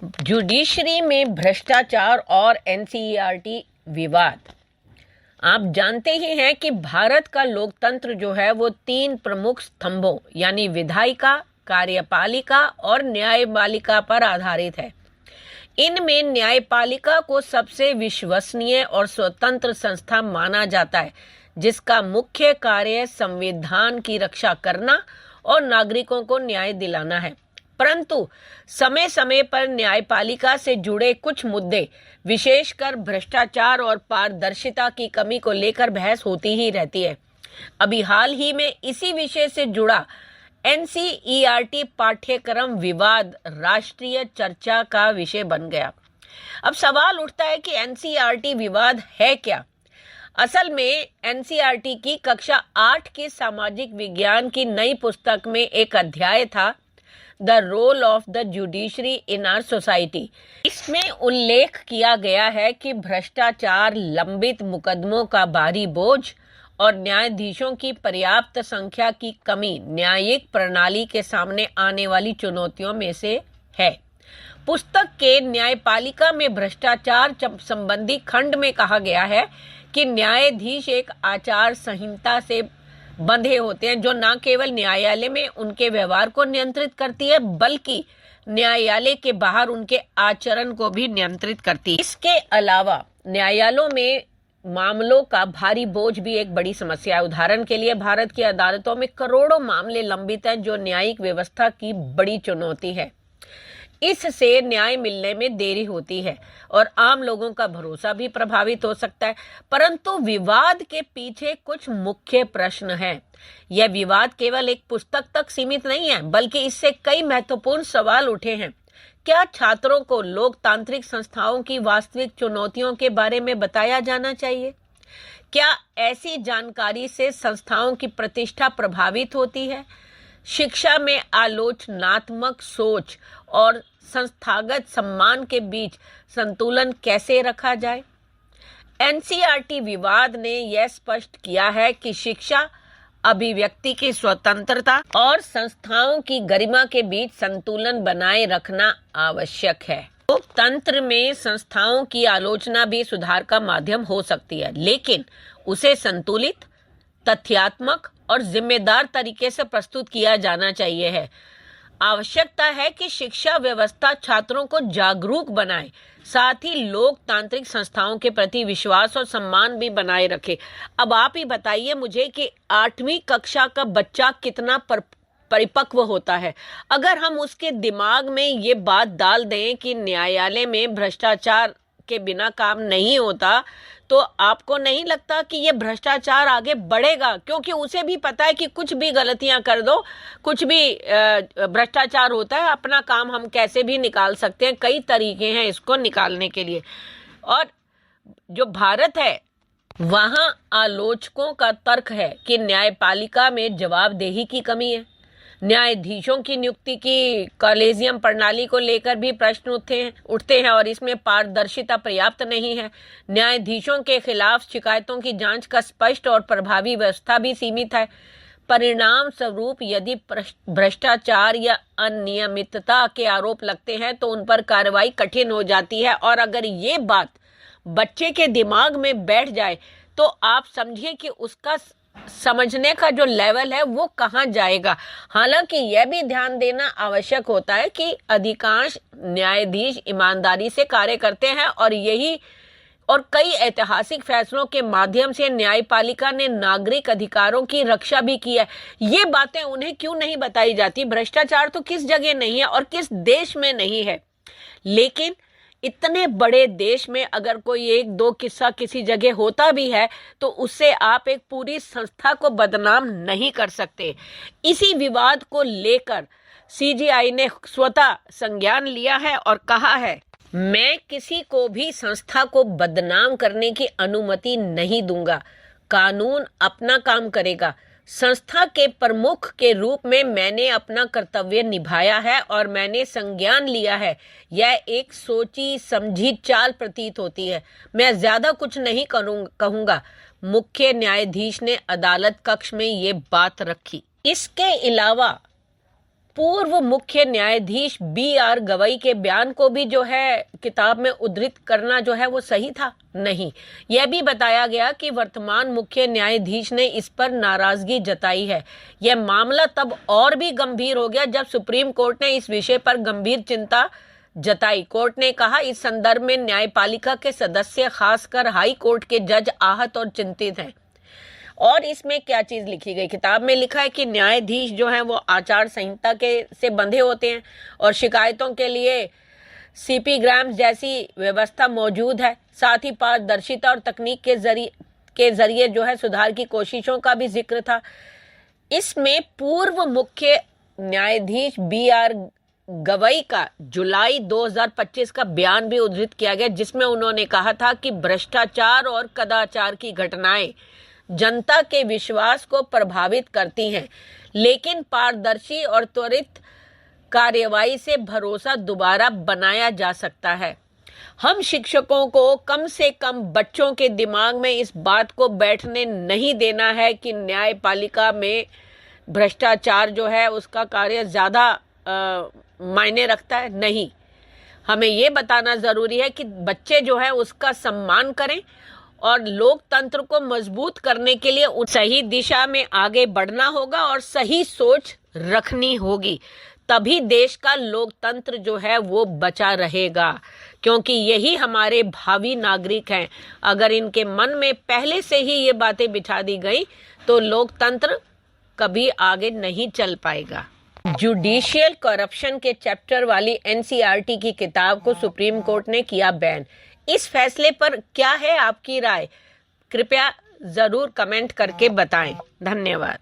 Judiciary में भ्रष्टाचार और एनसीईआरटी विवाद। आप जानते ही हैं कि भारत का लोकतंत्र जो है वो 3 प्रमुख स्तंभों यानी विधायिका, कार्यपालिका और न्यायपालिका पर आधारित है। इनमें न्यायपालिका को सबसे विश्वसनीय और स्वतंत्र संस्था माना जाता है, जिसका मुख्य कार्य संविधान की रक्षा करना और नागरिकों को न्याय दिलाना है। परंतु समय समय पर न्यायपालिका से जुड़े कुछ मुद्दे, विशेषकर भ्रष्टाचार और पारदर्शिता की कमी को लेकर बहस होती ही रहती है। अभी हाल ही में इसी विषय से जुड़ा एनसीईआरटी पाठ्यक्रम विवाद राष्ट्रीय चर्चा का विषय बन गया। अब सवाल उठता है कि एनसीईआरटी विवाद है क्या? असल में एनसीईआरटी की कक्षा 8 की सामाजिक विज्ञान की नई पुस्तक में एक अध्याय था, the role of the judiciary in our society. इसमें उल्लेख किया गया है कि भ्रष्टाचार, लंबित मुकदमों का भारी बोझ और न्यायाधीशों की पर्याप्त संख्या की कमी न्यायिक प्रणाली के सामने आने वाली चुनौतियों में से है। पुस्तक के न्यायपालिका में भ्रष्टाचार संबंधी खंड में कहा गया है कि न्यायाधीश एक आचार संहिता से बंधे होते हैं, जो न केवल न्यायालय में उनके व्यवहार को नियंत्रित करती है, बल्कि न्यायालय के बाहर उनके आचरण को भी नियंत्रित करती है। इसके अलावा न्यायालयों में मामलों का भारी बोझ भी एक बड़ी समस्या है। उदाहरण के लिए भारत की अदालतों में करोड़ों मामले लंबित हैं, जो न्यायिक व्यवस्था की बड़ी चुनौती है। इससे न्याय मिलने में देरी होती है और आम लोगों का भरोसा भी प्रभावित हो सकता है। परंतु विवाद के पीछे कुछ मुख्य प्रश्न हैं। यह विवाद केवल एक पुस्तक तक सीमित नहीं है, बल्कि इससे कई महत्वपूर्ण सवाल उठे हैं। क्या छात्रों को लोकतांत्रिक संस्थाओं की वास्तविक चुनौतियों के बारे में बताया जाना चाहिए? क्या ऐसी जानकारी से संस्थाओं की प्रतिष्ठा प्रभावित होती है? शिक्षा में आलोचनात्मक सोच और संस्थागत सम्मान के बीच संतुलन कैसे रखा जाए? एनसीईआरटी विवाद ने यह स्पष्ट किया है कि शिक्षा, अभिव्यक्ति की स्वतंत्रता और संस्थाओं की गरिमा के बीच संतुलन बनाए रखना आवश्यक है। लोकतंत्र में संस्थाओं की आलोचना भी सुधार का माध्यम हो सकती है, लेकिन उसे संतुलित, तथ्यात्मक और जिम्मेदार तरीके से प्रस्तुत किया जाना चाहिए है। आवश्यकता है कि शिक्षा व्यवस्था छात्रों को जागरूक बनाए, साथ ही लोकतांत्रिक संस्थाओं के प्रति विश्वास और सम्मान भी बनाए रखे। अब आप ही बताइए मुझे कि 8वीं कक्षा का बच्चा कितना परिपक्व होता है। अगर हम उसके दिमाग में ये बात डाल दें कि न्यायालय में भ्रष्टाचार के बिना काम नहीं होता, तो आपको नहीं लगता कि ये भ्रष्टाचार आगे बढ़ेगा? क्योंकि उसे भी पता है कि कुछ भी गलतियां कर दो, कुछ भी भ्रष्टाचार होता है, अपना काम हम कैसे भी निकाल सकते हैं। कई तरीके हैं इसको निकालने के लिए। और जो भारत है, वहां आलोचकों का तर्क है कि न्यायपालिका में जवाबदेही की कमी है। न्यायाधीशों की नियुक्ति की कॉलेजियम प्रणाली को लेकर भी प्रश्न उठते हैं और इसमें पारदर्शिता पर्याप्त नहीं है। न्यायाधीशों के खिलाफ शिकायतों की जांच का स्पष्ट और प्रभावी व्यवस्था भी सीमित है। परिणाम स्वरूप यदि भ्रष्टाचार या अनियमितता के आरोप लगते हैं तो उन पर कार्रवाई कठिन हो जाती है। और अगर ये बात बच्चे के दिमाग में बैठ जाए तो आप समझिए कि उसका समझने का जो लेवल है वो कहां जाएगा। हालांकि यह भी ध्यान देना आवश्यक होता है कि अधिकांश न्यायाधीश ईमानदारी से कार्य करते हैं और कई ऐतिहासिक फैसलों के माध्यम से न्यायपालिका ने नागरिक अधिकारों की रक्षा भी की है। ये बातें उन्हें क्यों नहीं बताई जाती? भ्रष्टाचार तो किस जगह नहीं है और किस देश में नहीं है, लेकिन इतने बड़े देश में अगर कोई 1-2 किस्सा किसी जगह होता भी है तो उससे आप एक पूरी संस्था को बदनाम नहीं कर सकते। इसी विवाद को लेकर सीजेआई ने स्वतः संज्ञान लिया है और कहा है, मैं किसी को भी संस्था को बदनाम करने की अनुमति नहीं दूंगा। कानून अपना काम करेगा। संस्था के प्रमुख के रूप में मैंने अपना कर्तव्य निभाया है और मैंने संज्ञान लिया है। यह एक सोची समझी चाल प्रतीत होती है। मैं ज्यादा कुछ नहीं कहूंगा। मुख्य न्यायाधीश ने अदालत कक्ष में ये बात रखी। इसके अलावा पूर्व मुख्य न्यायाधीश BR गवई के बयान को भी जो है किताब में उद्धृत करना जो है वो सही था? नहीं। यह भी बताया गया कि वर्तमान मुख्य न्यायाधीश ने इस पर नाराजगी जताई है। यह मामला तब और भी गंभीर हो गया जब सुप्रीम कोर्ट ने इस विषय पर गंभीर चिंता जताई। कोर्ट ने कहा, इस संदर्भ में न्यायपालिका के सदस्य, खासकर हाई कोर्ट के जज, आहत और चिंतित हैं। और इसमें क्या चीज लिखी गई? किताब में लिखा है कि न्यायाधीश जो हैं वो आचार संहिता के से बंधे होते हैं और शिकायतों के लिए CP ग्राम्स जैसी व्यवस्था मौजूद है। साथ ही पारदर्शिता और तकनीक के जरिए जो है सुधार की कोशिशों का भी जिक्र था। इसमें पूर्व मुख्य न्यायाधीश BR गवई का जुलाई 2025 का बयान भी उद्धृत किया गया, जिसमें उन्होंने कहा था कि भ्रष्टाचार और कदाचार की घटनाएं जनता के विश्वास को प्रभावित करती हैं, लेकिन पारदर्शी और त्वरित कार्यवाही से भरोसा दोबारा बनाया जा सकता है। हम शिक्षकों को कम से कम बच्चों के दिमाग में इस बात को बैठने नहीं देना है कि न्यायपालिका में भ्रष्टाचार जो है उसका कार्य ज़्यादा मायने रखता है। नहीं, हमें ये बताना ज़रूरी है कि बच्चे जो है उसका सम्मान करें और लोकतंत्र को मजबूत करने के लिए सही दिशा में आगे बढ़ना होगा और सही सोच रखनी होगी। तभी देश का लोकतंत्र जो है वो बचा रहेगा, क्योंकि यही हमारे भावी नागरिक हैं। अगर इनके मन में पहले से ही ये बातें बिठा दी गई तो लोकतंत्र कभी आगे नहीं चल पाएगा। जुडिशियल करप्शन के चैप्टर वाली NCERT की किताब को सुप्रीम कोर्ट ने किया बैन। इस फैसले पर क्या है आपकी राय? कृपया जरूर कमेंट करके बताएं। धन्यवाद।